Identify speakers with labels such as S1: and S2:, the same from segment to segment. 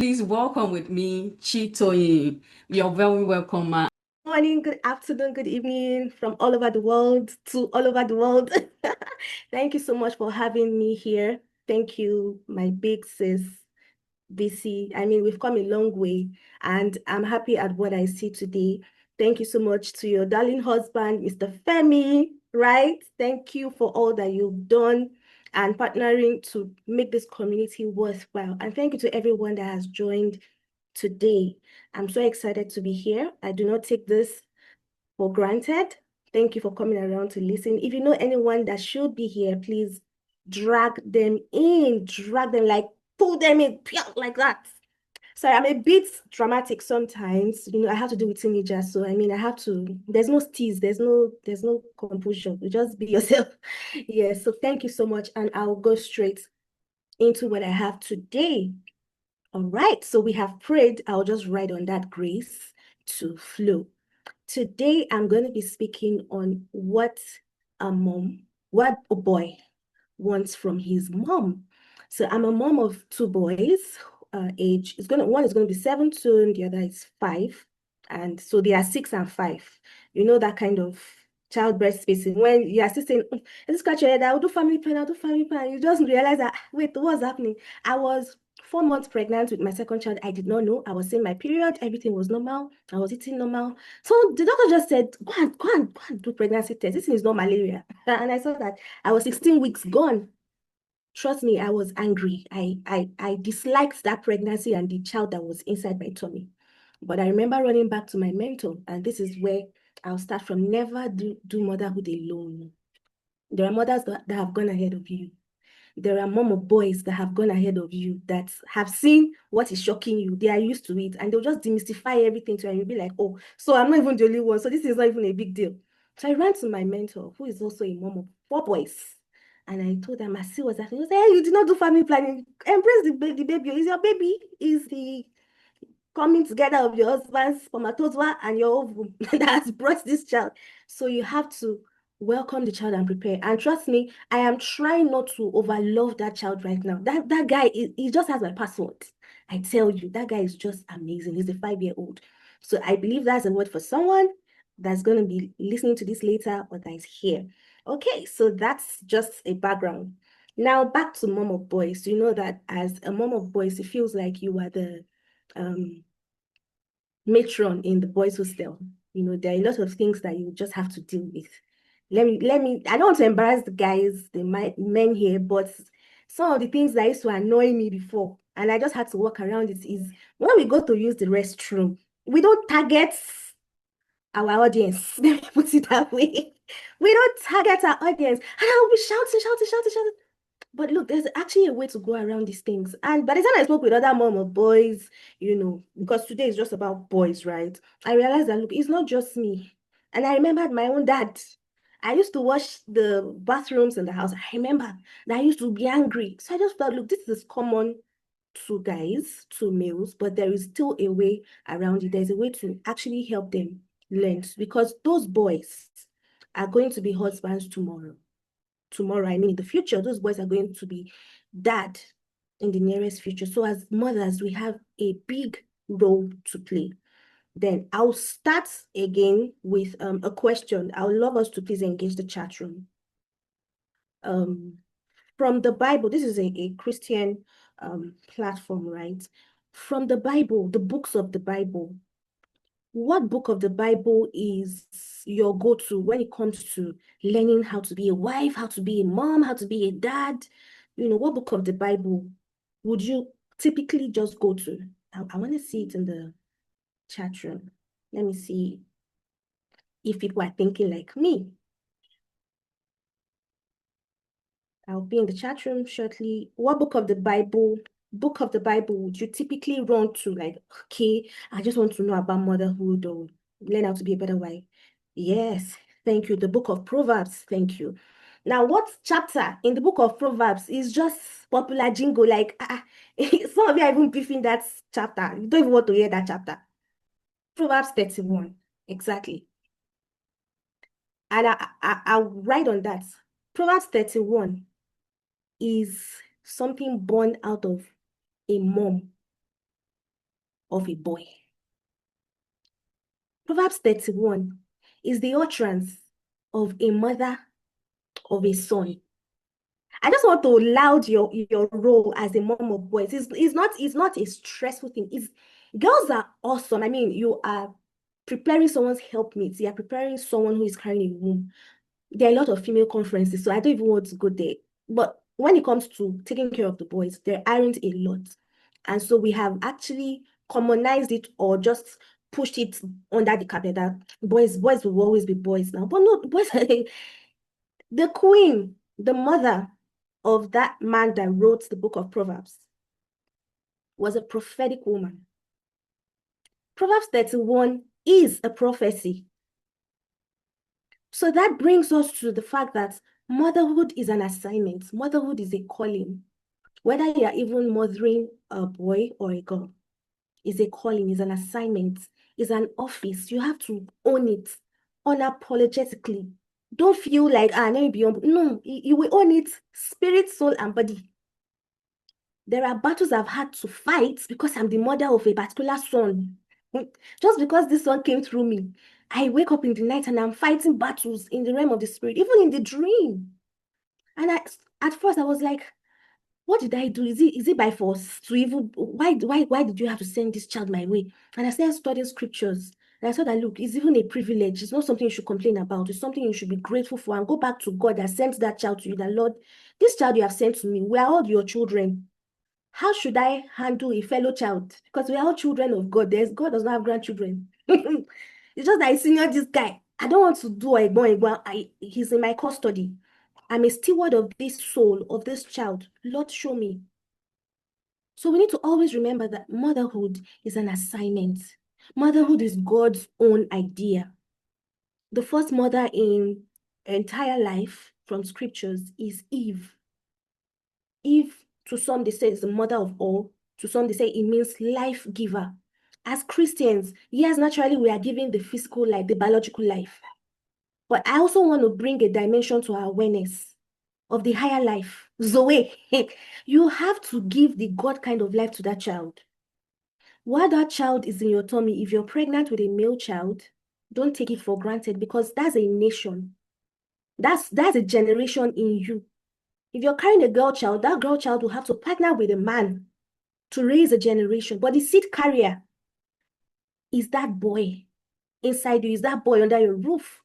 S1: Please welcome with me, Chitoyin. You're very welcome, ma.
S2: Morning, good afternoon, good evening from all over the world to all over the world. Thank you so much for having me here. Thank you, my big sis, BC. I mean, we've come a long way, and I'm happy at what I see today. Thank you so much to your darling husband, Mr. Femi, right? Thank you for all that you've done and partnering to make this community worthwhile. And thank you to everyone that has joined today. I'm so excited to be here. I do not take this for granted. Thank you for coming around to listen. If you know anyone that should be here, please drag them in, drag them, like pull them in, like that. Sorry, I'm a bit dramatic sometimes. I have to do with teenagers. So I mean, I have to, there's no tease, there's no composure. You just be yourself. Yeah, so thank you so much. And I'll go straight into what I have today. All right, so we have prayed. I'll just write on that grace to flow. Today, I'm going to be speaking on what a boy wants from his mom. So I'm a mom of two boys. One is going to be 7 soon, the other is 5. And so they are 6 and 5. You know that kind of childbirth spacing when you are still saying, let's scratch your head, I'll do family plan, I'll do family plan. You just realize that, wait, what's happening? I was 4 months pregnant with my second child. I did not know. I was seeing my period. Everything was normal. I was eating normal. So the doctor just said, go and do pregnancy test. This is not malaria. And I saw that I was 16 weeks gone. Trust me, I was angry. I disliked that pregnancy and the child that was inside my tummy. But I remember running back to my mentor, and this is where I'll start from. Never do motherhood alone. There are mothers that have gone ahead of you. There are mom of boys that have gone ahead of you that have seen what is shocking you. They are used to it, and they'll just demystify everything to you, and you'll be like, oh, so I'm not even the only one. So this is not even a big deal. So I ran to my mentor, who is also a mom of 4 boys. And I told them, I see what's happening. He said, hey, you did not do family planning. Embrace the baby. Is your baby? Is the coming together of your husband's spermatozoa and your ovum that has brought this child. So you have to welcome the child and prepare. And trust me, I am trying not to overlove that child right now. That guy, he just has my password. I tell you, that guy is just amazing. He's a 5-year-old. So I believe that's a word for someone that's going to be listening to this later or that is here. Okay, so that's just a background. Now back to mom of boys. You know that as a mom of boys, it feels like you are the matron in the boys' hostel. There are a lot of things that you just have to deal with. I don't want to embarrass the guys, the men here, but some of the things that used to annoy me before, and I just had to work around it, is when we go to use the restroom, we don't target our audience. Let me put it that way. We don't target our audience. And I'll be shouting. But look, there's actually a way to go around these things. And by the time I spoke with other mom of boys, because today is just about boys, right? I realized that, look, it's not just me. And I remembered my own dad. I used to wash the bathrooms in the house. I remember that I used to be angry. So I just thought, look, this is common to guys, to males, but there is still a way around it. There's a way to actually help them learn, because those boys are going to be husbands tomorrow. I mean, in the future, those boys are going to be dad in the nearest future. So as mothers, we have a big role to play. Then I'll start again with a question. I would love us to please engage the chat room. From the Bible, this is a Christian platform, right? From the Bible, the books of the Bible, what book of the Bible is your go-to when it comes to learning how to be a wife, how to be a mom, how to be a dad? What book of the Bible would you typically just go to? I want to see it in the chat room. Let me see if people are thinking like me. I'll be in the chat room shortly. What book of the Bible would you typically run to? Like, okay, I just want to know about motherhood or learn how to be a better wife. Yes, thank you. The book of Proverbs, thank you. Now, what chapter in the book of Proverbs is just popular jingle? Like, some of you are even beefing that chapter. You don't even want to hear that chapter. Proverbs 31, exactly. And I'll write on that. Proverbs 31 is something born out of a mom of a boy. Proverbs 31 is the utterance of a mother of a son. I just want to laud your role as a mom of boys. It's not a stressful thing. Girls are awesome. I mean, you are preparing someone's helpmates. You are preparing someone who is carrying a womb. There are a lot of female conferences, so I don't even want to go there. But when it comes to taking care of the boys, there aren't a lot. And so we have actually commonized it or just pushed it under the carpet that boys will always be boys now. But no, boys, the queen, the mother of that man that wrote the book of Proverbs, was a prophetic woman. Proverbs 31 is a prophecy. So that brings us to the fact that motherhood is an assignment. Motherhood is a calling. Whether you are even mothering a boy or a girl, is a calling, is an assignment, is an office. You have to own it unapologetically. Don't feel like, let me be humble. No, you will own it, spirit, soul, and body. There are battles I've had to fight because I'm the mother of a particular son. Just because this son came through me, I wake up in the night and I'm fighting battles in the realm of the spirit, even in the dream. And at first I was like, what did I do? Is it by force to even why did you have to send this child my way? And I started studying scriptures. And I saw that look, it's even a privilege. It's not something you should complain about. It's something you should be grateful for and go back to God that sent that child to you. That Lord, this child you have sent to me, we are all your children. How should I handle a fellow child? Because we are all children of God. God does not have grandchildren. It's just that I senior this guy. I don't want to do he's in my custody. I'm a steward of this soul, of this child. Lord, show me. So we need to always remember that motherhood is an assignment. Motherhood is God's own idea. The first mother in entire life from scriptures is Eve. Eve, to some they say, is the mother of all. To some they say it means life giver. As Christians, yes, naturally we are given the physical life, the biological life. But I also want to bring a dimension to our awareness of the higher life. Zoe, you have to give the God kind of life to that child. While that child is in your tummy, if you're pregnant with a male child, don't take it for granted because that's a nation. That's a generation in you. If you're carrying a girl child, that girl child will have to partner with a man to raise a generation. But the seed carrier is that boy inside you, is that boy under your roof.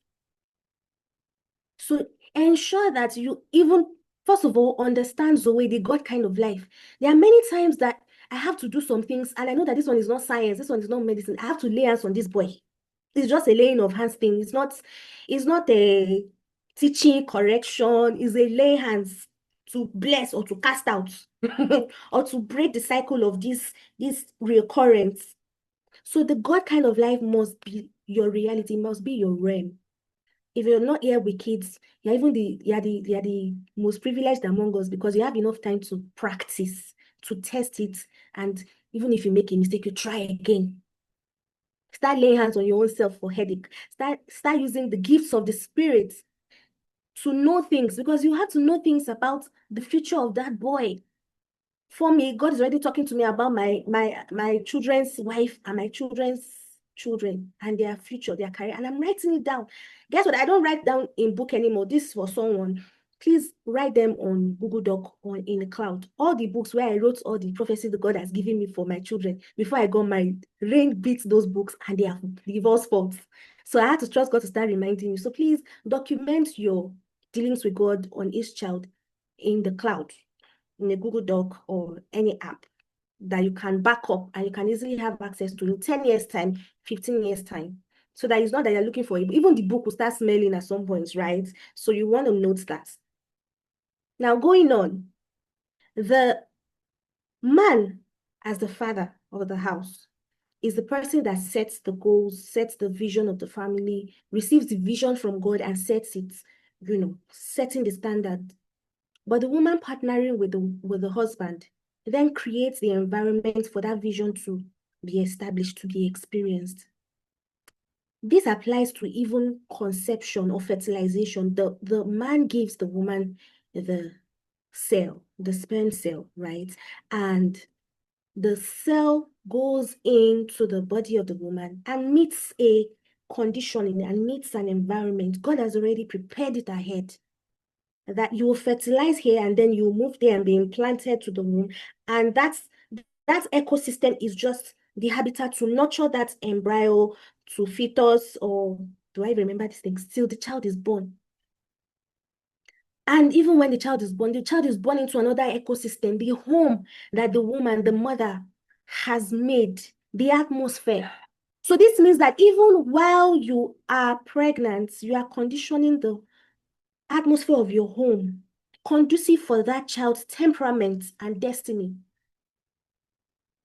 S2: So ensure that you even, first of all, understand Zoe, the God kind of life. There are many times that I have to do some things, and I know that this one is not science, this one is not medicine. I have to lay hands on this boy. It's just a laying of hands thing. It's not a teaching correction. It's a lay hands to bless or to cast out or to break the cycle of this recurrence. So the God kind of life must be your reality, must be your realm. If you're not here with kids, you're the most privileged among us because you have enough time to practice, to test it, and even if you make a mistake, you try again. Start laying hands on your own self for headache. Start using the gifts of the spirit to know things because you have to know things about the future of that boy. For me, God is already talking to me about my children's wife and my children's children and their future, their career, and I'm writing it down. Guess what? I don't write down in book anymore. This is for someone. Please write them on Google Doc or in the cloud. All the books where I wrote all the prophecies that God has given me for my children before I got married. Rain beat those books and they are divorce faults. So I had to trust God to start reminding you. So please document your dealings with God on each child in the cloud, in a Google Doc or any app that you can back up and you can easily have access to in 10 years time, 15 years time. So that it's not that you're looking for it. Even the book will start smelling at some points, right? So you want to note that. Now going on, the man as the father of the house is the person that sets the goals, sets the vision of the family, receives the vision from God and sets it, setting the standard. But the woman partnering with the husband then creates the environment for that vision to be established, to be experienced. This applies to even conception or fertilization. The man gives the woman the cell, the sperm cell, right? And the cell goes into the body of the woman and meets a conditioning and meets an environment. God has already prepared it ahead that you will fertilize here and then you move there and be implanted to the womb. And that ecosystem is just the habitat to nurture that embryo to fetus, or do I remember this thing? Still, the child is born. And even when the child is born into another ecosystem, the home that the woman, the mother, has made, the atmosphere. So this means that even while you are pregnant, you are conditioning the atmosphere of your home conducive for that child's temperament and destiny.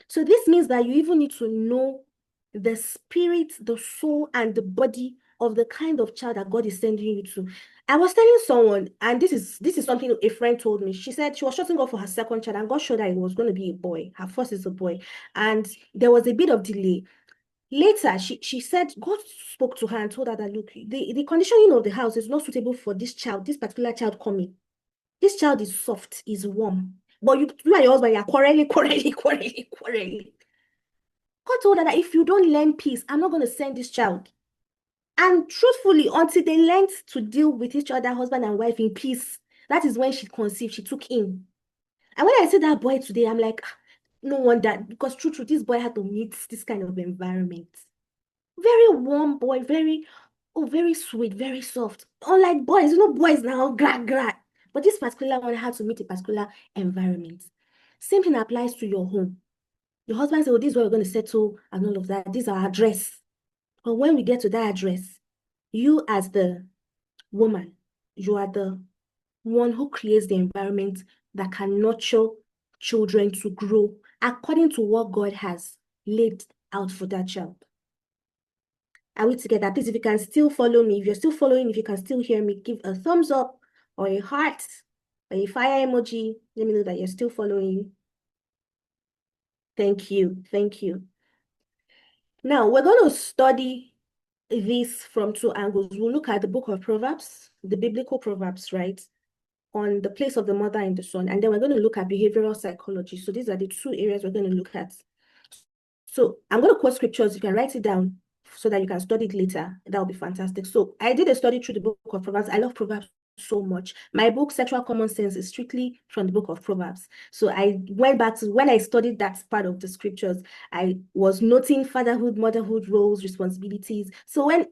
S2: So this means that you even need to know the spirit, the soul, and the body of the kind of child that God is sending you to. I was telling someone, and this is something a friend told me. She said she was trusting God for her second child, and God showed that it was going to be a boy. Her first is a boy, and there was a bit of delay. Later, she said God spoke to her and told her that, look, the conditioning of the house is not suitable for this child, this particular child coming. This child is soft, is warm. But you and your husband, you're quarreling. God told her that if you don't learn peace, I'm not going to send this child. And truthfully, until they learned to deal with each other, husband and wife, in peace, that is when she conceived, she took in. And when I see that boy today, I'm like, no wonder, because true, this boy had to meet this kind of environment. Very warm boy, very sweet, very soft. Unlike boys, boys now, gra. But this particular one had to meet a particular environment. Same thing applies to your home. Your husband said, oh, this is where we're going to settle and all of that. This is our address. But when we get to that address, you as the woman, you are the one who creates the environment that can nurture children to grow according to what God has laid out for that child. Are we together? Please, if you can still follow me, if you're still following, if you can still hear me, give a thumbs up or a heart or a fire emoji. Let me know that you're still following. Thank you. Thank you. Now, we're going to study this from two angles. We'll look at the book of Proverbs, the biblical Proverbs, right, on the place of the mother and the son. And then we're going to look at behavioral psychology. So these are the two areas we're going to look at. So I'm going to quote scriptures. You can write it down so that you can study it later. That would be fantastic. So I did a study through the book of Proverbs. I love Proverbs so much. My book, Sexual Common Sense, is strictly from the book of Proverbs. So I went back to when I studied that part of the scriptures, I was noting fatherhood, motherhood roles, responsibilities. So when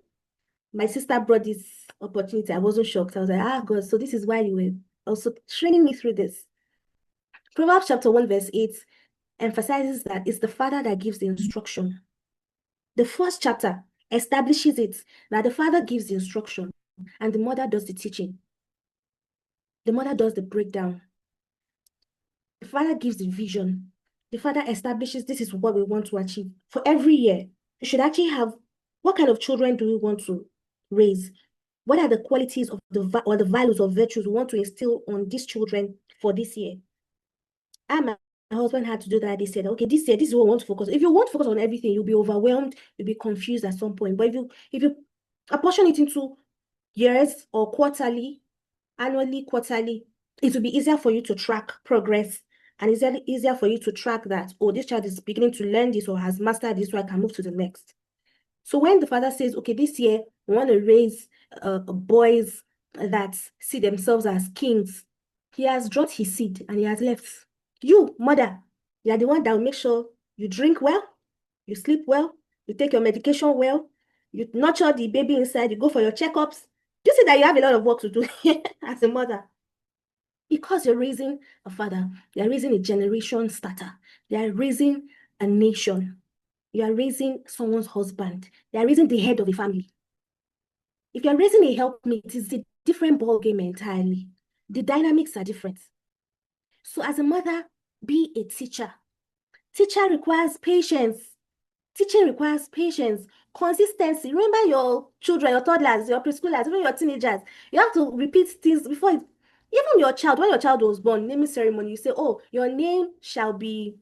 S2: my sister brought this opportunity, I wasn't shocked. I was like, God, so this is why you were also training me through this. Proverbs chapter 1, verse 8 emphasizes that it's the father that gives the instruction. The first chapter establishes it that the father gives the instruction and the mother does the teaching. The mother does the breakdown. The father gives the vision. The father establishes this is what we want to achieve. For every year, you should actually have what kind of children do we want to raise? What are the qualities of the values or virtues we want to instill on these children for this year? And my husband had to do that. They said, okay, this year, this is what we want to focus on. If you want to focus on everything, you'll be overwhelmed, you'll be confused at some point. But if you apportion it into years or quarterly, annually, quarterly, it will be easier for you to track progress, and it's easier for you to track that, oh, this child is beginning to learn this or has mastered this, so I can move to the next. So when the father says, okay, this year we want to raise boys that see themselves as kings, he has dropped his seed and he has left. You, mother, you are the one that will make sure you drink well, you sleep well, you take your medication well, you nurture the baby inside, you go for your checkups. Do you see that you have a lot of work to do as a mother? Because you're raising a father, you're raising a generation starter, you're raising a nation, you are raising someone's husband, you are raising the head of a family. If you're raising a helpmate, it's a different ball game entirely. The dynamics are different. So as a mother, be a teacher. Teacher requires patience. Teaching requires patience, consistency. Remember your children, your toddlers, your preschoolers, even your teenagers. You have to repeat things before it. Even your child, when your child was born, naming ceremony, you say, oh, your name shall be,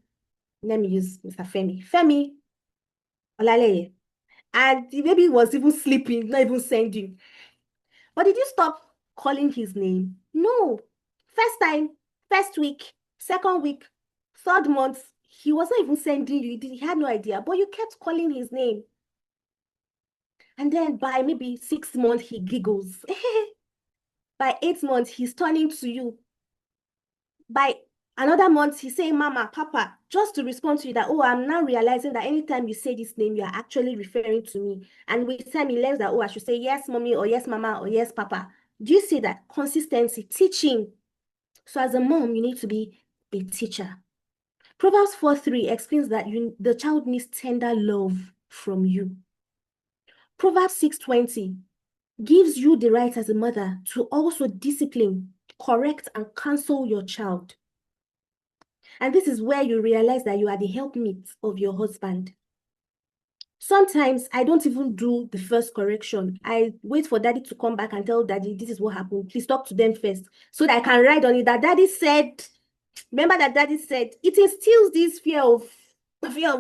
S2: let me use Mr. Femi. Femi Olaleye. And the baby was even sleeping, not even sending. But did you stop calling his name? No. First time, first week, second week, third month, He was not even sending you. He had no idea, but you kept calling his name. And then by maybe 6 months, he giggles. By 8 months, he's turning to you. By another month, he's saying, Mama, Papa, just to respond to you that, oh, I'm now realizing that anytime you say this name, you are actually referring to me. And with time, he learns that, oh, I should say yes, Mommy, or yes, Mama, or yes, Papa. Do you see that? Consistency, teaching. So as a mom, you need to be a teacher. Proverbs 4:3 explains that the child needs tender love from you. Proverbs 6:20 gives you the right as a mother to also discipline, correct, and counsel your child. And this is where you realize that you are the helpmeet of your husband. Sometimes I don't even do the first correction. I wait for daddy to come back and tell daddy, this is what happened. Please talk to them first so that I can write on it that daddy said, remember that daddy said, it instills this fear of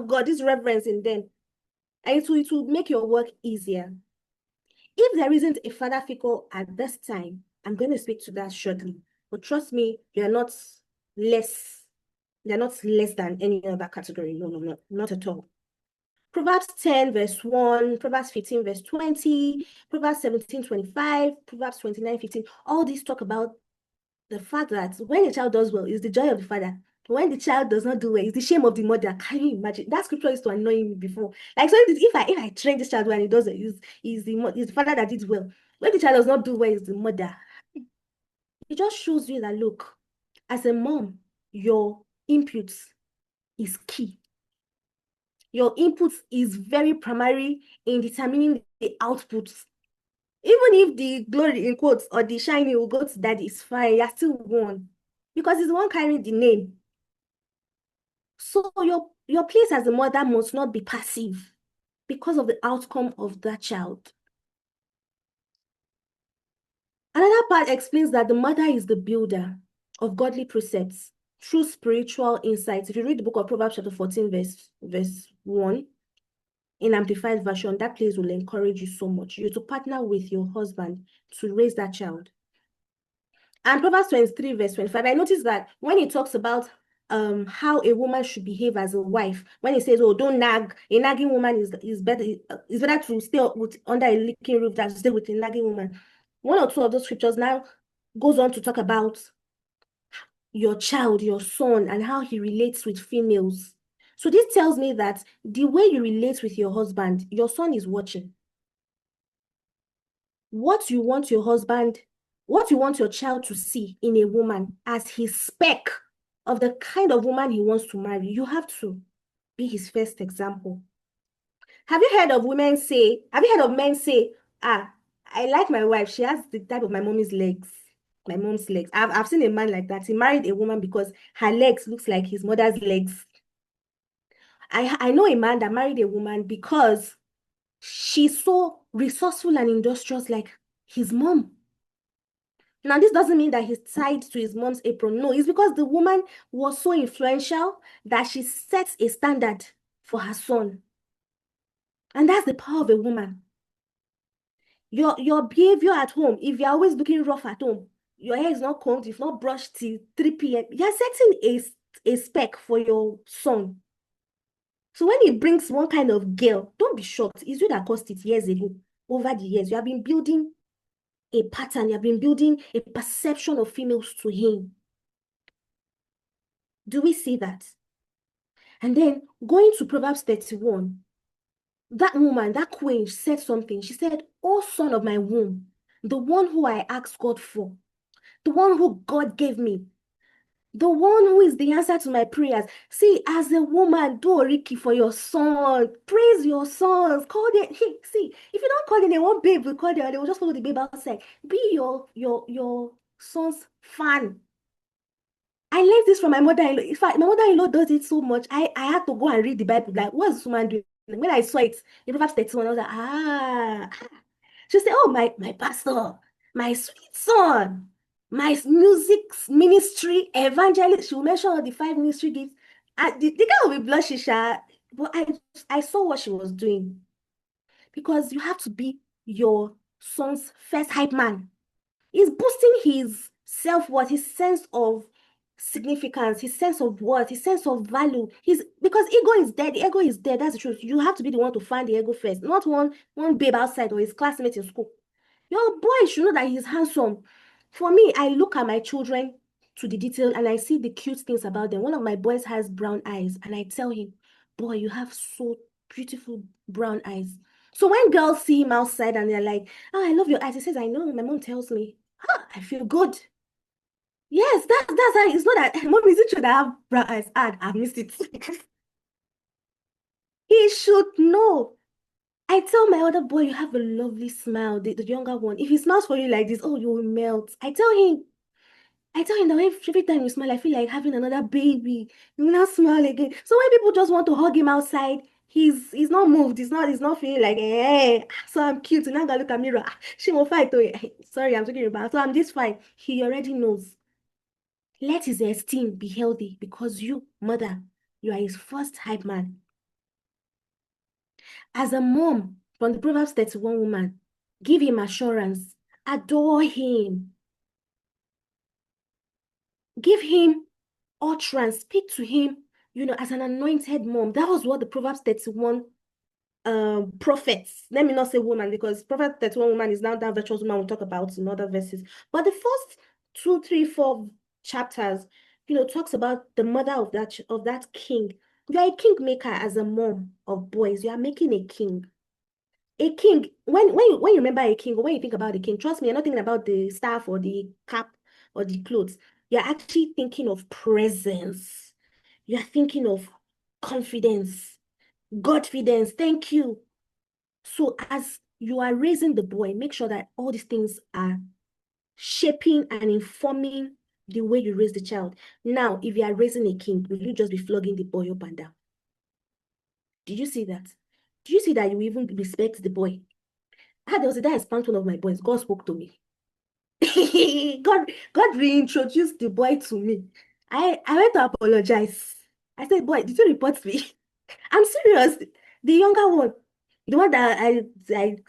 S2: God, this reverence in them. And it will make your work easier. If there isn't a father figure at this time, I'm going to speak to that shortly. But trust me, you're not less than any other category. No, not at all. Proverbs 10 verse 1, Proverbs 15 verse 20, Proverbs 17:25, Proverbs 29:15. All these talk about the fact that when a child does well, it's the joy of the father. When the child does not do well, it's the shame of the mother. Can you imagine? That scripture used to annoy me before. Like, so if I train this child well and he does it, is the father that did well. When the child does not do well, it's the mother. It just shows you that, look, as a mom, your inputs is key. Your input is very primary in determining the outputs. Even if the glory in quotes or the shiny will go to daddy, it's fine. You're still one. Because it's the one carrying the name. So your place as a mother must not be passive because of the outcome of that child. Another part explains that the mother is the builder of godly precepts through spiritual insights. If you read the book of Proverbs chapter 14, verse 1, in Amplified Version, that place will encourage you so much. You to partner with your husband to raise that child. And Proverbs 23, verse 25, I noticed that when he talks about how a woman should behave as a wife, when he says, oh, don't nag, a nagging woman is better to stay under a leaking roof than to stay with a nagging woman. One or two of those scriptures now goes on to talk about your child, your son, and how he relates with females. So this tells me that the way you relate with your husband, your son is watching. What you want your child to see in a woman as his spec of the kind of woman he wants to marry, you have to be his first example. Have you heard of men say, ah, I like my wife, she has the type of my mom's legs. I've seen a man like that. He married a woman because her legs looks like his mother's legs. I know a man that married a woman because she's so resourceful and industrious like his mom. Now, this doesn't mean that he's tied to his mom's apron. No, it's because the woman was so influential that she sets a standard for her son. And that's the power of a woman. Your behavior at home, if you're always looking rough at home, your hair is not combed, you've not brushed till 3 p.m., you're setting a spec for your son. So when he brings one kind of girl, don't be shocked. It's you that caused it years ago. Over the years, you have been building a pattern, you have been building a perception of females to him. Do we see that? And then going to Proverbs 31, that woman, that queen, said something. She said, oh, son of my womb, the one who I asked God for, the one who God gave me, the one who is the answer to my prayers. See, as a woman, do Oriki for your son. Praise your sons. Call them. Hey, see, if you don't call them, they won't babe. Will call them. They will just follow the babe outside. Be your son's fan. I learned this from my mother-in-law. In fact, my mother-in-law does it so much. I had to go and read the Bible. Like, what's this woman doing? When I saw it in Proverbs 31, I was like, She said, oh, my pastor, my sweet son, my music ministry evangelist. She will mention all the 5 ministry gifts. The girl will be blushing, but I saw what she was doing. Because you have to be your son's first hype man. It's boosting his self-worth, his sense of significance, his sense of worth, his sense of value. Because ego is dead. The ego is dead. That's the truth. You have to be the one to find the ego first, not one babe outside or his classmate in school. Your boy should know that he's handsome. For me, I look at my children to the detail and I see the cute things about them. One of my boys has brown eyes, and I tell him, boy, you have so beautiful brown eyes. So when girls see him outside and they're like, oh, I love your eyes, he says, I know, my mom tells me. I feel good. Yes, that's how it's not that mom, is it true that I have brown eyes? I've missed it. He should know. I tell my other boy, you have a lovely smile, the younger one. If he smiles for you like this, oh, you will melt. I tell him that every time you smile, I feel like having another baby. You will not smile again. So when people just want to hug him outside, he's not moved. He's not feeling like, so I'm cute. And now gotta look at mirror. She will fight. Oh, sorry, I'm talking about. So I'm this fine. He already knows. Let his esteem be healthy because you, mother, you are his first hype man. As a mom, from the Proverbs 31 woman, give him assurance, adore him, give him utterance, speak to him, as an anointed mom. That was what the Proverbs 31 prophets, let me not say woman, because Proverbs 31 woman is now that virtuous woman we'll talk about in other verses. But the first 2, 3, 4 chapters, talks about the mother of that king. You are a king maker as a mom of boys. You are making a king. A king, when you remember a king, or when you think about a king, trust me, you're not thinking about the staff or the cap or the clothes. You're actually thinking of presence. You're thinking of confidence, Godfidence. Thank you. So as you are raising the boy, make sure that all these things are shaping and informing the way you raise the child. Now, if you are raising a king, will you just be flogging the boy up and down? Did you see that? Did you see that you even respect the boy? There was a day I spanked one of my boys. God spoke to me. God reintroduced the boy to me. I went to apologize. I said, boy, did you report me? I'm serious. The younger one, the one that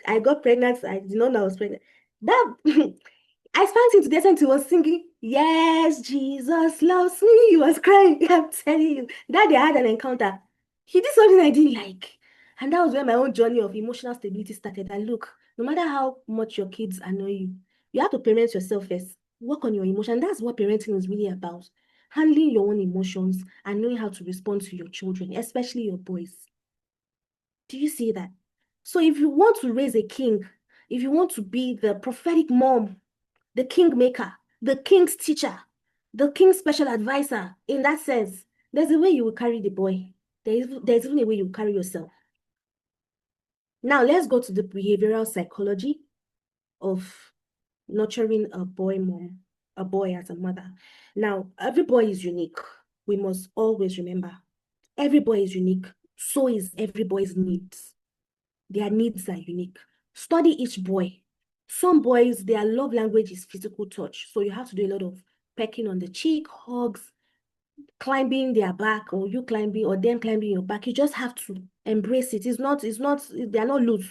S2: I got pregnant, I did not know I was pregnant. That I spanked him to the extent he was singing, yes, Jesus loves me. He was crying. I'm telling you. That day I had an encounter. He did something I didn't like. And that was where my own journey of emotional stability started. And look, no matter how much your kids annoy you, you have to parent yourself first. Work on your emotion. That's what parenting is really about. Handling your own emotions and knowing how to respond to your children, especially your boys. Do you see that? So if you want to raise a king, if you want to be the prophetic mom, the king maker, the king's teacher, the king's special advisor, in that sense, there's a way you will carry the boy. There's even a way you will carry yourself. Now, let's go to the behavioral psychology of nurturing a boy as a mother. Now, every boy is unique. We must always remember, every boy is unique. So is every boy's needs. Their needs are unique. Study each boy. Some boys, their love language is physical touch. So you have to do a lot of pecking on the cheek, hugs, climbing their back, or you climbing, or them climbing your back. You just have to embrace it. They're not loose.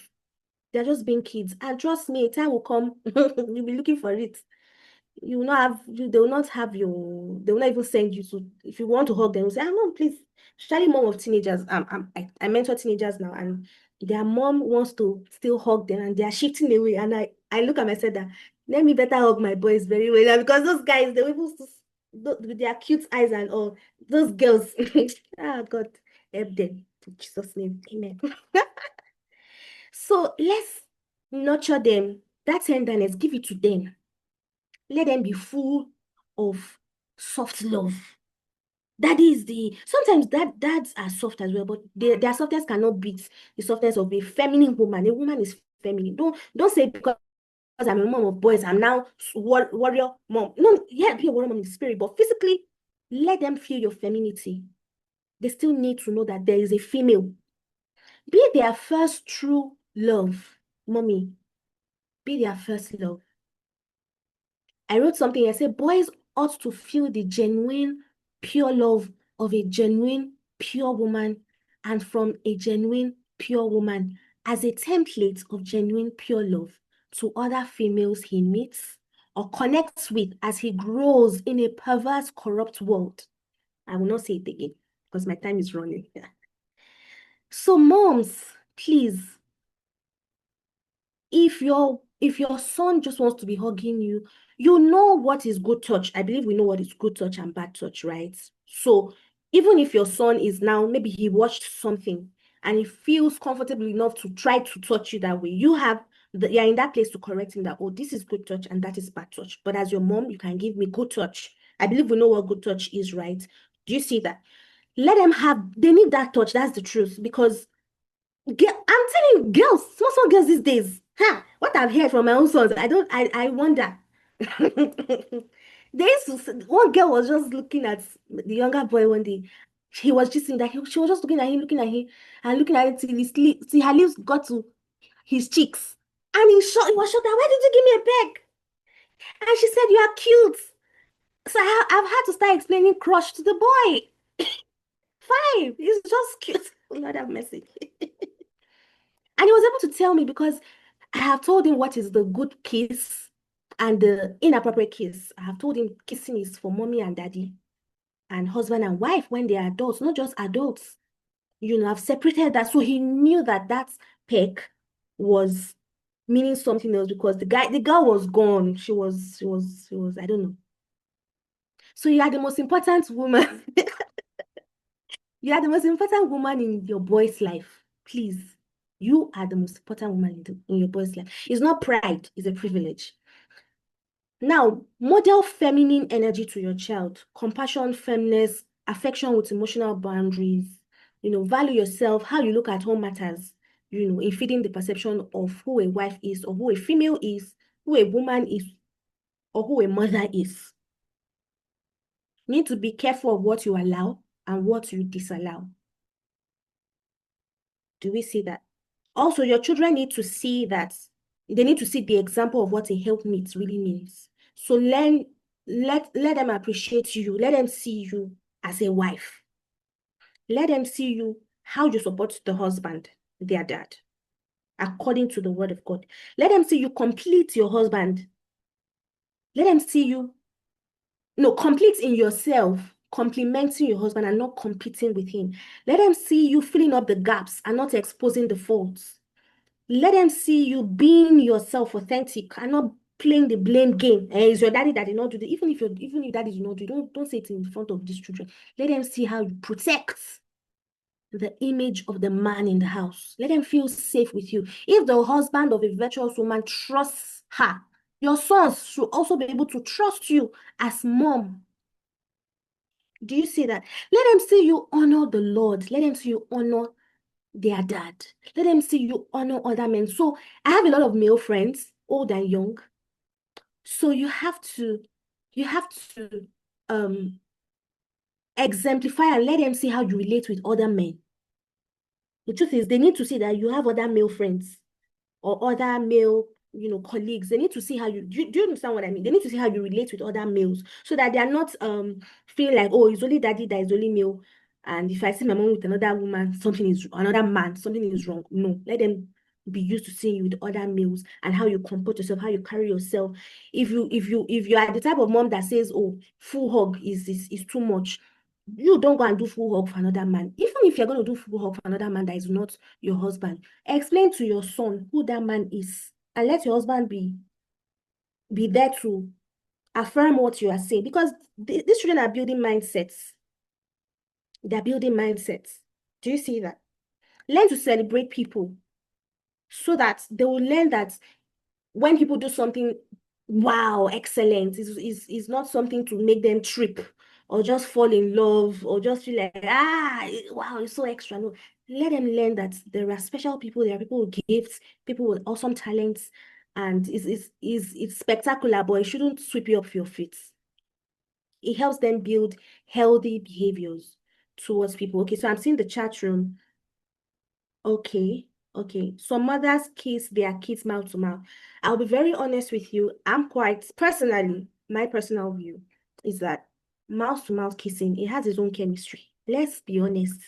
S2: They're just being kids. And trust me, a time will come, you'll be looking for it. You will not have, they will not have they will not even send you to, if you want to hug them, you say, no, please. Especially mom of teenagers. I mentor teenagers now, and their mom wants to still hug them, and they are shifting away. And I look at myself that, let me better hug my boys very well, because those guys, they will with their cute eyes and all, those girls, God, help them. In Jesus' name, amen. So let's nurture them. That tenderness, give it to them. Let them be full of soft love. Sometimes dads are soft as well, but their softness cannot beat the softness of a feminine woman. A woman is feminine. Don't say because I'm a mom of boys, I'm now warrior mom. No, yeah, be a warrior mom in spirit, but physically, let them feel your femininity. They still need to know that there is a female. Be their first true love, mommy. Be their first love. I wrote something, I said, boys ought to feel the genuine, pure love of a genuine, pure woman, and from a genuine, pure woman as a template of genuine, pure love to other females he meets or connects with as he grows in a perverse, corrupt world. I will not say it again because my time is running. So moms, please, if your son just wants to be hugging you, you know what is good touch. I believe we know what is good touch and bad touch, right? So even if your son is now, maybe he watched something and he feels comfortable enough to try to touch you that way, you're in that place to correct him that, oh, this is good touch and that is bad touch. But as your mom, you can give me good touch. I believe we know what good touch is, right? Do you see that? They need that touch. That's the truth. Because I'm telling you, girls, small girls these days, what I've heard from my own sons, I wonder. One girl was just looking at the younger boy one day. She was just saying that she was just looking at him, and looking at it till her lips got to his cheeks. And he was shocked that, why did you give me a peck? And she said, you are cute. So I've had to start explaining crush to the boy. 5, he's just cute. Lord have mercy. And he was able to tell me because I have told him what is the good kiss and the inappropriate kiss. I have told him kissing is for mommy and daddy and husband and wife when they are adults, not just adults. I've separated that. So he knew that that peck was meaning something else because the girl was gone. She was, I don't know. So you are the most important woman. You are the most important woman in your boy's life. Please. You are the most important woman in your boy's life. It's not pride, it's a privilege. Now, model feminine energy to your child. Compassion, firmness, affection with emotional boundaries. Value yourself. How you look at home matters. In feeding the perception of who a wife is, or who a female is, who a woman is, or who a mother is. You need to be careful of what you allow and what you disallow. Do we see that? Also, your children need to see they need to see the example of what a helpmeet really means. So let them appreciate you. Let them see you as a wife. Let them see you how you support the husband, their dad, according to the word of God. Let them see you complete your husband. Let them see you, complete in yourself, complimenting your husband and not competing with him. Let them see you filling up the gaps and not exposing the faults. Let them see you being yourself, authentic, and not playing the blame game. It's your daddy that did not do it. Even if your daddy did not do it, don't say it in front of these children. Let them see how you protect the image of the man in the house. Let them feel safe with you. If the husband of a virtuous woman trusts her, your sons should also be able to trust you as mom. Do you see that? Let them see you honor the Lord. Let them see you honor their dad. Let them see you honor other men. So I have a lot of male friends, old and young. So you have to um exemplify and let them see how you relate with other men. The truth is they need to see that you have other male friends or other male, colleagues. They need to see how do you understand what I mean? They need to see how you relate with other males so that they are not feeling like, oh, it's only daddy that is only male. And if I see my mom with another woman, another man, something is wrong. No, let them be used to seeing you with other males and how you comport yourself, how you carry yourself. If you are the type of mom that says, oh, full hug is too much, you don't go and do full hug for another man. Even if you're going to do full hug for another man that is not your husband, explain to your son who that man is and let your husband be there to affirm what you are saying, because these children are building mindsets. They're building mindsets. Do you see that? Learn to celebrate people so that they will learn that when people do something, wow, excellent, is not something to make them trip or just fall in love or just feel like, wow, it's so extra. No, let them learn that there are special people, there are people with gifts, people with awesome talents, and it's spectacular, but it shouldn't sweep you off your feet. It helps them build healthy behaviors towards people. Okay, so I'm seeing the chat room. Okay. Some mothers kiss their kids mouth to mouth. I'll be very honest with you. My personal view is that mouth to mouth kissing, it has its own chemistry. Let's be honest.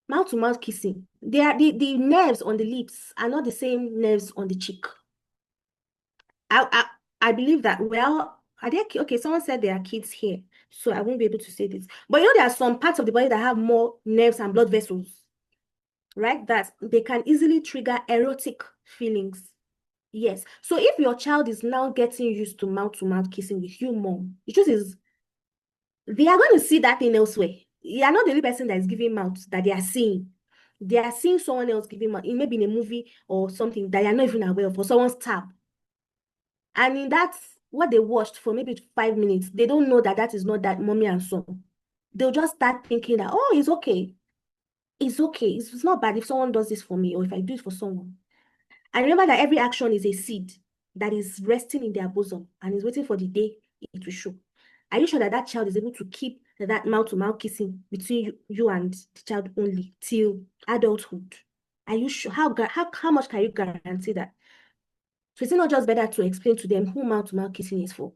S2: Mouth to mouth kissing, the nerves on the lips are not the same nerves on the cheek. I believe that, well, are there, okay, someone said there are kids here, so I won't be able to say this. But you know, there are some parts of the body that have more nerves and blood vessels, right? That they can easily trigger erotic feelings. Yes. So if your child is now getting used to mouth kissing with you, mom, the truth is they are going to see that thing elsewhere. You are not the only person that is giving mouth that they are seeing. They are seeing someone else giving mouth, maybe in a movie or something that you are not even aware of, or someone's tab. And in that, what they watched for maybe 5 minutes, they don't know that that is not that mommy and son. They'll just start thinking that, oh, it's okay. It's okay. It's not bad if someone does this for me or if I do it for someone. And remember that every action is a seed that is resting in their bosom and is waiting for the day it will show. Are you sure that that child is able to keep that mouth-to-mouth kissing between you and the child only till adulthood? Are you sure? How much can you guarantee that? So it's not just better to explain to them who mouth-to-mouth kissing is for,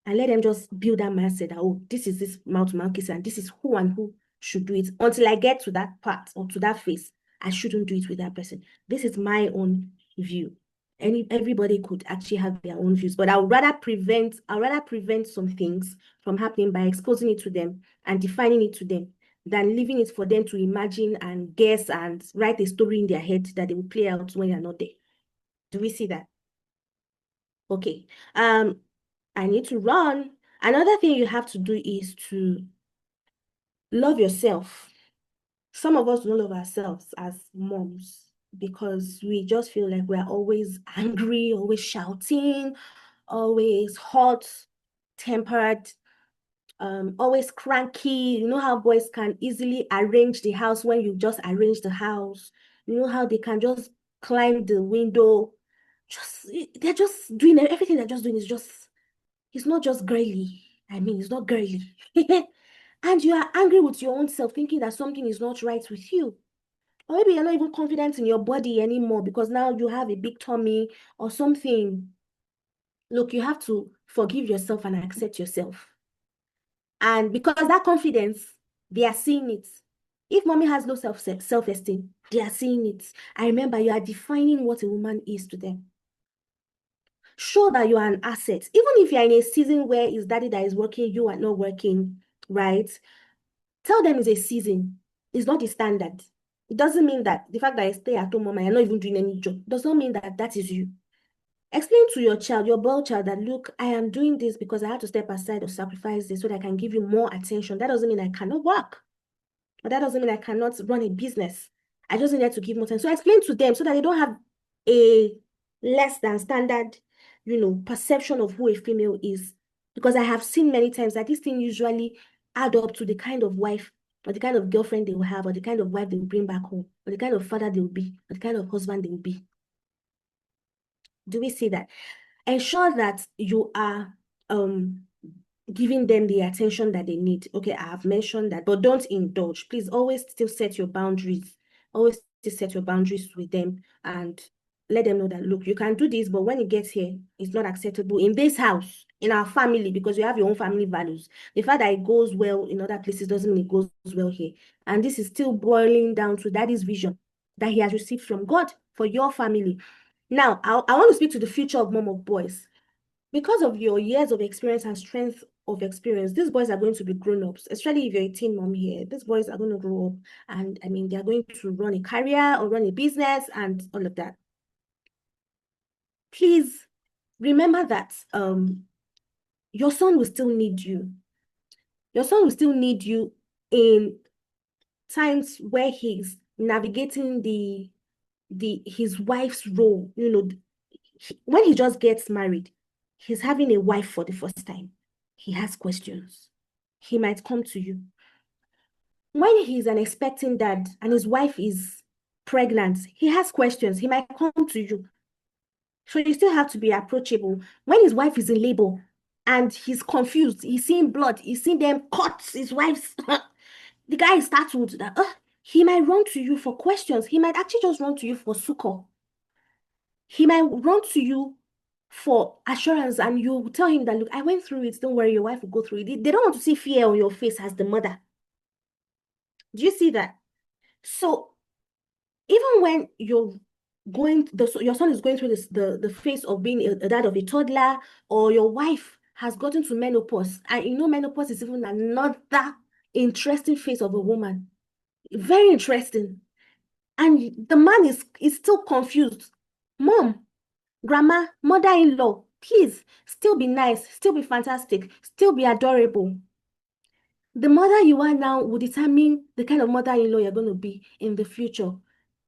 S2: and let them just build that mindset that, oh, this is this mouth-to-mouth kissing, and this is who and who should do it. Until I get to that part or to that phase, I shouldn't do it with that person. This is my own view. Everybody could actually have their own views, but I'd rather prevent some things from happening by exposing it to them and defining it to them than leaving it for them to imagine and guess and write a story in their head that they will play out when you're not there. Do we see that? Okay. I need to run. Another thing you have to do is to love yourself. Some of us don't love ourselves as moms because we just feel like we're always angry, always shouting, always hot tempered, always cranky. You know how boys can easily arrange the house when you just arrange the house. You know how they can just climb the window. They're just doing everything they're just doing is just, it's not just girly. I mean, it's not girly. And you are angry with your own self, thinking that something is not right with you. Or maybe you're not even confident in your body anymore because now you have a big tummy or something. Look, you have to forgive yourself and accept yourself. And because that confidence, they are seeing it. If mommy has low self-esteem, they are seeing it. I remember you are defining what a woman is to them. Show that you are an asset. Even if you're in a season where it's daddy that is working, you are not working, right? Tell them it's a season. It's not the standard. It doesn't mean that the fact that I stay at home, mama, you're not even doing any job, does not mean that that is you. Explain to your child, your boy child, that look, I am doing this because I had to step aside or sacrifice this so that I can give you more attention. That doesn't mean I cannot work. But that doesn't mean I cannot run a business. I just need to give more time. So explain to them so that they don't have a less than standard, perception of who a female is. Because I have seen many times that this thing usually add up to the kind of wife or the kind of girlfriend they will have or the kind of wife they will bring back home or the kind of father they will be or the kind of husband they will be. Do we see that? Ensure that you are giving them the attention that they need. Okay, I have mentioned that, but don't indulge. Please always still set your boundaries. Always still set your boundaries with them and let them know that, look, you can do this, but when it gets here, it's not acceptable in this house, in our family, because you have your own family values. The fact that it goes well in other places doesn't mean it goes well here. And this is still boiling down to daddy's vision that he has received from God for your family. Now, I want to speak to the future of mom of boys. Because of your years of experience and strength of experience, these boys are going to be grown-ups, especially if you're a teen mom here. These boys are going to grow up and, I mean, they're going to run a career or run a business and all of that. Please remember that your son will still need you. Your son will still need you in times where he's navigating his wife's role. When he just gets married, he's having a wife for the first time. He has questions. He might come to you. When he's an expecting dad and his wife is pregnant, he has questions. He might come to you. So you still have to be approachable. When his wife is in labor and he's confused, he's seeing blood, he's seeing them cut his wife's, the guy is startled that he might run to you for questions. He might actually just run to you for succor. He might run to you for assurance and you tell him that, look, I went through it. Don't worry, your wife will go through it. They don't want to see fear on your face as the mother. Do you see that? So even when your son is going through the phase of being a dad of a toddler, or your wife has gotten to menopause, and menopause is even another interesting phase of a woman. Very interesting. And the man is still confused. Mom, grandma, mother-in-law, please still be nice, still be fantastic, still be adorable. The mother you are now will determine the kind of mother-in-law you're going to be in the future.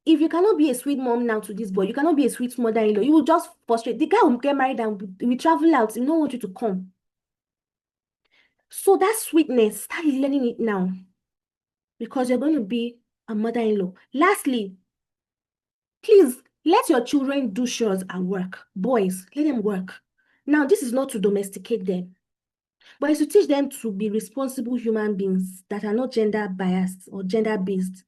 S2: If you cannot be a sweet mom now to this boy, you cannot be a sweet mother-in-law. You will just frustrate. The guy will get married and we travel out. He will not want you to come. So that sweetness, start learning it now, because you're going to be a mother-in-law. Lastly, please let your children do chores and work. Boys, let them work. Now, this is not to domesticate them, but it's to teach them to be responsible human beings that are not gender biased or gender based.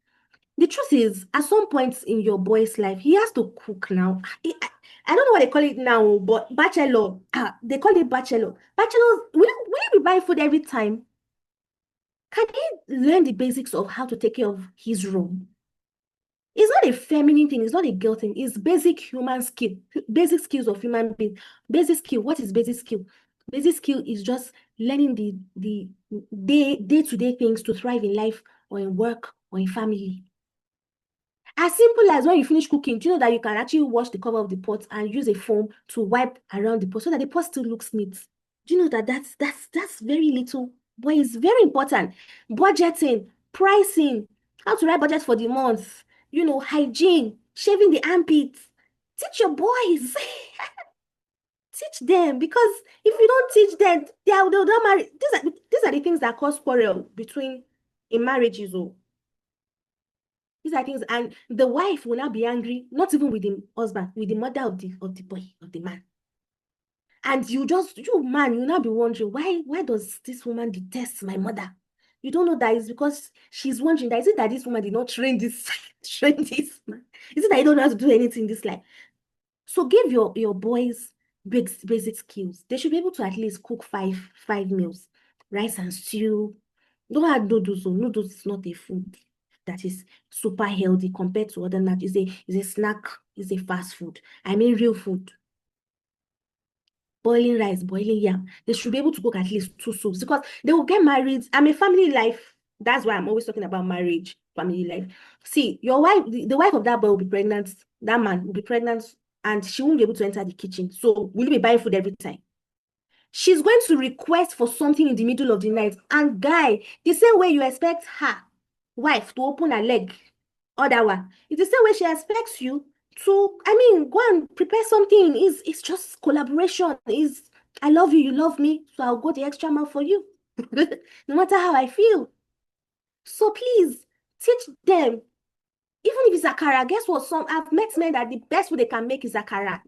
S2: The truth is, at some point in your boy's life, he has to cook now. I don't know what they call it now, but bachelor. They call it bachelor. Bachelors, will you be buying food every time? Can he learn the basics of how to take care of his room? It's not a feminine thing. It's not a girl thing. It's basic human skill, basic skills of human being. Basic skill. What is basic skill? Basic skill is just learning the day-to-day things to thrive in life or in work or in family. As simple as when you finish cooking, do you know that you can actually wash the cover of the pot and use a foam to wipe around the pot so that the pot still looks neat? Do you know that that's very little, but it's very important. Budgeting, pricing, how to write budget for the month, hygiene, shaving the armpits. Teach your boys. Teach them, because if you don't teach them, they'll not marry. These are the things that cause quarrel in marriages. These are things, and the wife will not be angry, not even with the husband, with the mother of the boy, of the man. And you man, you'll not be wondering, why does this woman detest my mother? You don't know that it's because she's wondering that, is it that this woman did not train this train this man? Is it that you don't know how to do anything in this life? So give your boys basic skills. They should be able to at least cook five meals, rice and stew. Don't add noodles. Noodles is not a food that is super healthy compared to other nuts. It's a snack. It's a fast food. I mean real food. Boiling rice, boiling yam. They should be able to cook at least 2 soups, because they will get married. I'm a family life. That's why I'm always talking about marriage, family life. See, your wife, the wife of that boy will be pregnant. That man will be pregnant, and she won't be able to enter the kitchen. So will you be buying food every time? She's going to request for something in the middle of the night. And guy, the same way you expect her wife to open her leg, other one, it's the same way she expects you to, go and prepare something. It's just collaboration. Is I love you, you love me, so I'll go the extra mile for you, no matter how I feel. So please teach them. Even if it's akara, guess what? I've met men that the best food they can make is akara.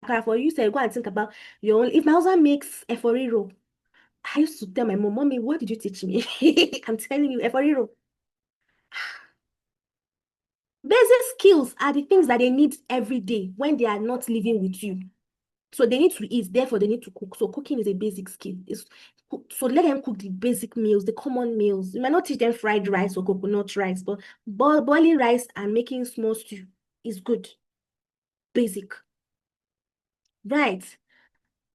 S2: Akara for you, say go and think about your own. If my husband makes efori roll, I used to tell my mom, Mommy, what did you teach me? I'm telling you, efori roll. Basic skills are the things that they need every day when they are not living with you. So they need to eat, therefore they need to cook. So cooking is a basic skill. So let them cook the basic meals, the common meals. You might not teach them fried rice or coconut rice, but boiling rice and making small stew is good. Basic. Right.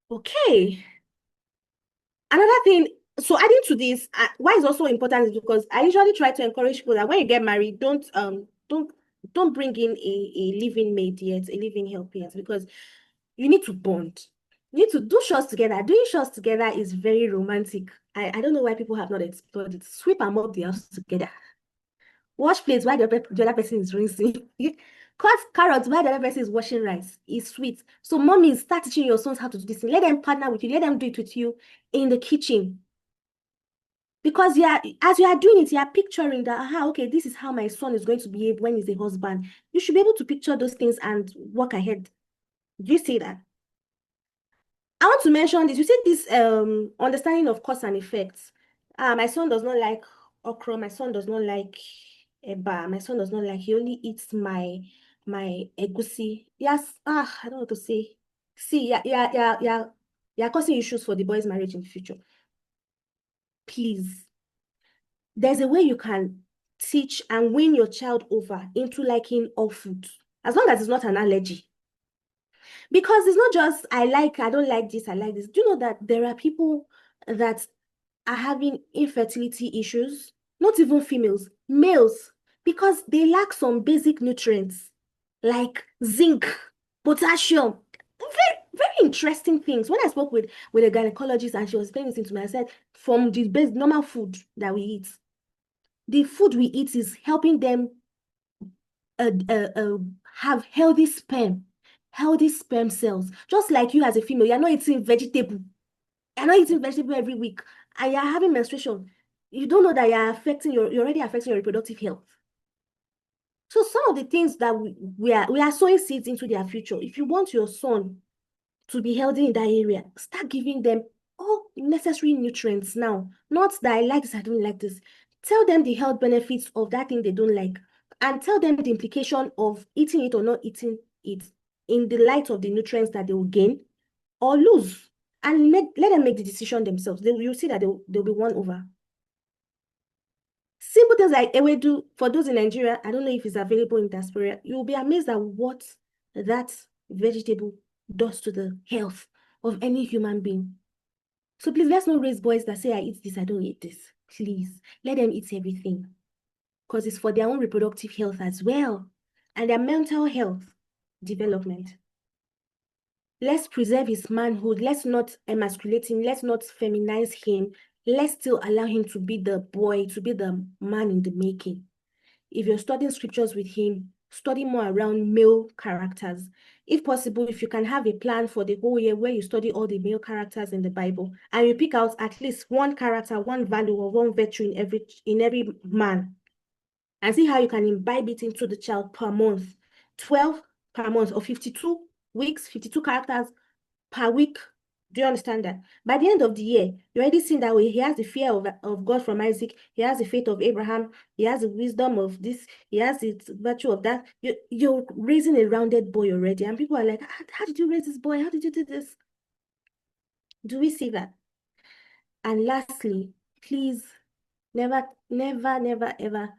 S2: Okay. Another thing, so adding to this, why it's also important is because I usually try to encourage people that when you get married, don't bring in a living maid yet, a living help yet, because you need to bond. You need to do chores together. Doing chores together is very romantic. I don't know why people have not explored it. Sweep and mop the house together. Wash plates while the other person is rinsing. Cut carrots while the other person is washing rice. It's sweet. So mommy, start teaching your sons how to do this thing. Let them partner with you. Let them do it with you in the kitchen. Because as you are doing it, you are picturing that, okay, this is how my son is going to behave when he's a husband. You should be able to picture those things and work ahead. Do you see that? I want to mention this. You see this understanding of cause and effects. My son does not like okra. My son does not like eba. My son does not like. He only eats my egusi. Yes. I don't know what to say. See, yeah, causing issues for the boy's marriage in the future. Please, there's a way you can teach and win your child over into liking all food. as long as it's not an allergy. Because it's not just I don't like this, I like this. Do you know that there are people that are having infertility issues? Not even females, males, because they lack some basic nutrients like zinc, potassium. Very, very interesting things. When I spoke with a gynecologist and she was explaining this to me, I said, from the base normal food that we eat, the food we eat is helping them have healthy sperm cells. Just like you as a female, you're not eating vegetable. You're not eating vegetable every week, and you're having menstruation. You don't know that you're already affecting your reproductive health. So some of the things that we are sowing seeds into their future. If you want your son to be healthy in that area, start giving them all necessary nutrients now. Not that I like this, I don't like this. Tell them the health benefits of that thing they don't like, and tell them the implication of eating it or not eating it in the light of the nutrients that they will gain or lose. And let them make the decision themselves. You'll see that they'll be won over. Simple things like ewedu, for those in Nigeria, I don't know if it's available in diaspora, you'll be amazed at what that vegetable does to the health of any human being. So please, let's not raise boys that say, I eat this, I don't eat this. Please, let them eat everything. Because it's for their own reproductive health as well. And their mental health development. Let's preserve his manhood. Let's not emasculate him. Let's not feminize him. Let's still allow him to be the boy, to be the man in the making. If you're studying scriptures with him, study more around male characters. If possible, if you can have a plan for the whole year where you study all the male characters in the Bible, and you pick out at least one character, one value, or one virtue in every man, and see how you can imbibe it into the child per month. 12 per month, or 52 weeks, 52 characters per week. Do you understand that? By the end of the year, you already seen that way. He has the fear of God from Isaac. He has the faith of Abraham. He has the wisdom of this. He has the virtue of that. You're raising a rounded boy already. And people are like, how did you raise this boy? How did you do this? Do we see that? And lastly, please never, never, never, ever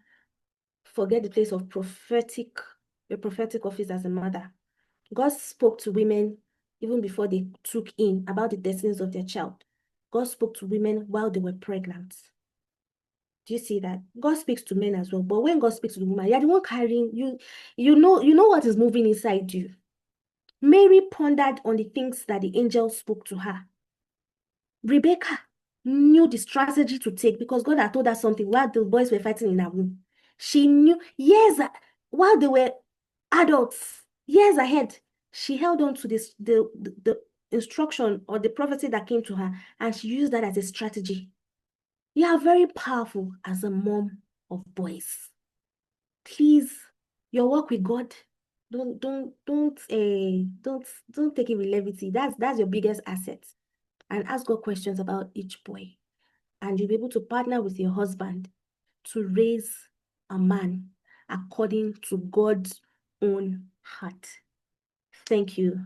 S2: forget the place of a prophetic office as a mother. God spoke to women even before they took in about the destinies of their child. God spoke to women while they were pregnant. Do you see that? God speaks to men as well. But when God speaks to the woman, you're the one carrying you. You know what is moving inside you. Mary pondered on the things that the angel spoke to her. Rebecca knew the strategy to take because God had told her something while the boys were fighting in her womb. She knew while they were adults, years ahead, she held on to the instruction or the prophecy that came to her, and she used that as a strategy. You are very powerful as a mom of boys. Please, your work with God, don't take it with levity. That's your biggest asset. And ask God questions about each boy. And you'll be able to partner with your husband to raise a man according to God's own heart. Thank you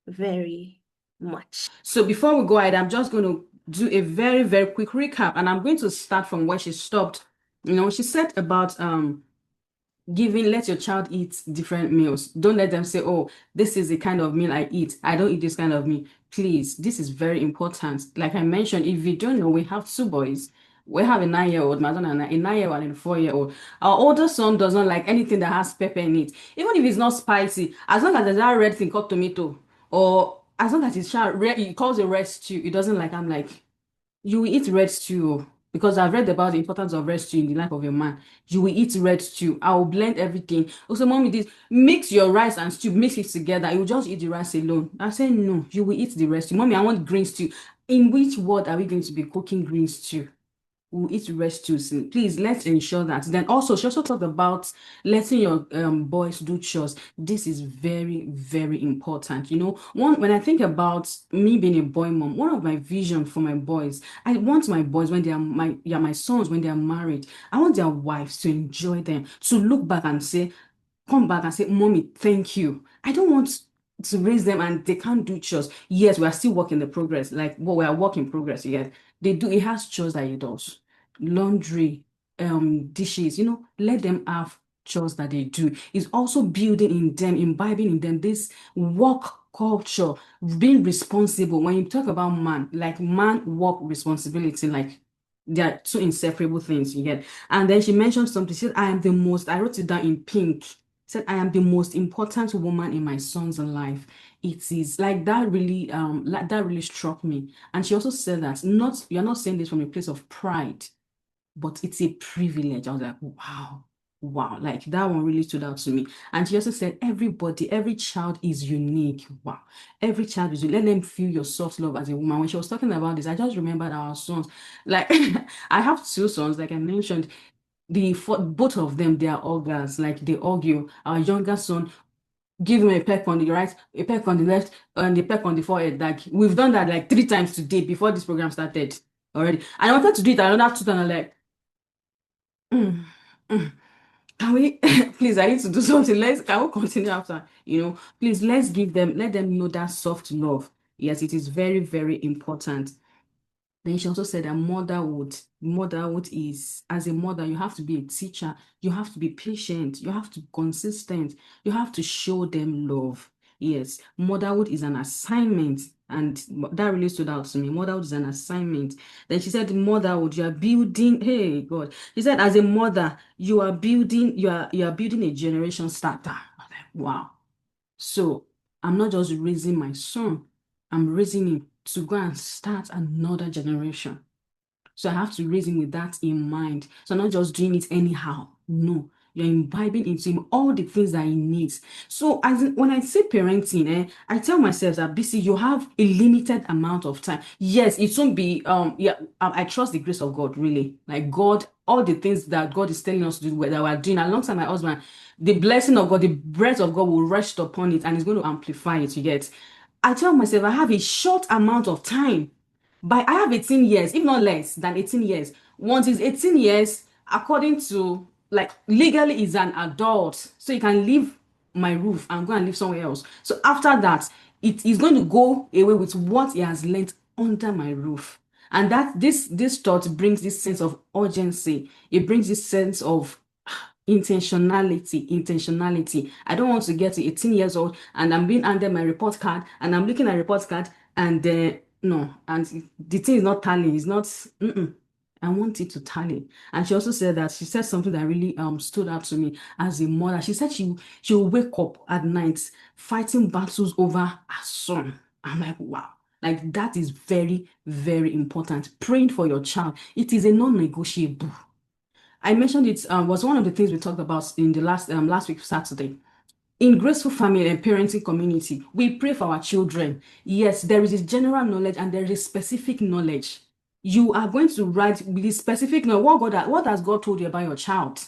S2: very much.
S1: So before we go ahead, I'm just going to do a very, very quick recap, and I'm going to start from where she stopped. She said about let your child eat different meals. Don't let them say, oh, this is the kind of meal I eat. I don't eat this kind of meal. Please, this is very important. Like I mentioned, if you don't know, we have two boys. We have a 9-year-old, Madonna, a 9-year-old and a 4-year-old. Our older son does not like anything that has pepper in it. Even if it's not spicy, as long as there's that red thing called tomato, or as long as he calls it red stew, he doesn't like. I'm like, you will eat red stew because I've read about the importance of red stew in the life of a man. You will eat red stew. I will blend everything. Also, mommy, this mix your rice and stew, mix it together. You will just eat the rice alone. I said, no, you will eat the red stew. Mommy, I want green stew. In which word are we going to be cooking green stew? We'll eat rest too soon. Please, let's ensure that. Then also, she also talked about letting your boys do chores. This is very, very important. When I think about me being a boy mom, one of my visions for my boys, I want my boys when they are my sons when they are married, I want their wives to enjoy them, to look back and say, come back and say, Mommy, thank you. I don't want to raise them and they can't do chores. Yes, we are still work in the progress. We are work in progress. Yes, they do. It has chores that it does. Laundry, dishes, let them have chores that they do. It's also building in them, imbibing in them this work culture, being responsible. When you talk about man, like man, work, responsibility, like they are two inseparable things you get. And then she mentioned something. She said, I am the most, I wrote it down in pink. Said, I am the most important woman in my son's life. It is like that really struck me. And she also said that you're not saying this from a place of pride, but it's a privilege. I was like, wow, wow, like that one really stood out to me. And she also said, every child is unique. Wow, every child is unique. Let them feel your soft love as a woman. When she was talking about this, I just remembered our sons. Like, I have two sons, like I mentioned, both of them, they are all girls, like they argue. Our younger son, give him a peck on the right, a peck on the left, and a peck on the forehead. Like we've done that like 3 times today before this program started already. And I wanted to do it another 2 times. I'm like, mm, mm. Can we please? I need to do something. Can we continue after? Please let them know that soft love. Yes, it is very, very important. Then she also said that motherhood is, as a mother, you have to be a teacher, you have to be patient, you have to be consistent, you have to show them love. Yes, motherhood is an assignment, and that really stood out to me. Motherhood is an assignment. Then she said, motherhood, you are building, hey God. She said, as a mother, you are building a generation starter. I'm like, wow. So I'm not just raising my son, I'm raising him to go and start another generation. So I have to raise him with that in mind. So I'm not just doing it anyhow. No, you're imbibing into him all the things that he needs. So when I say parenting, I tell myself that BC, you have a limited amount of time. Yes, it won't be yeah, I trust the grace of God, really. Like God, all the things that God is telling us to do that we're doing alongside my husband, the blessing of God, the breath of God will rest upon it and it's going to amplify it, you get. I tell myself I have a short amount of time. I have 18 years, if not less than 18 years. Once it's 18 years, according to like legally is an adult. So you can leave my roof and go and live somewhere else. So after that, it is going to go away with what he has learned under my roof. And that this thought brings this sense of urgency. It brings this sense of intentionality. I don't want to get to 18 years old and I'm being handed my report card and I'm looking at report card and no, and the thing is not tallying. It's not. I want it to tally. And she also said that she said something that really stood out to me as a mother. She said she will wake up at night fighting battles over her son. I'm like, wow. Like that is very, very important. Praying for your child. It is a non-negotiable. I mentioned it was one of the things we talked about in the last week Saturday. In graceful family and parenting community, we pray for our children. Yes, there is this general knowledge and there is specific knowledge. You are going to write with the specific knowledge. What has God told you about your child?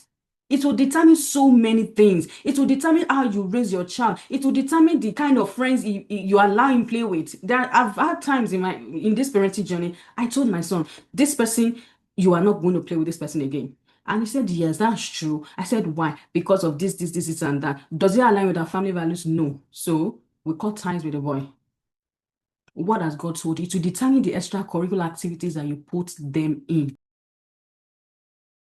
S1: It will determine so many things. It will determine how you raise your child. It will determine the kind of friends you allow him play with. I've had times in this parenting journey, I told my son, this person, you are not going to play with this person again. And he said, yes, that's true. I said, why? Because of this, and that. Does it align with our family values? No. So we cut ties with the boy. What has God told you? To determine the extracurricular activities that you put them in.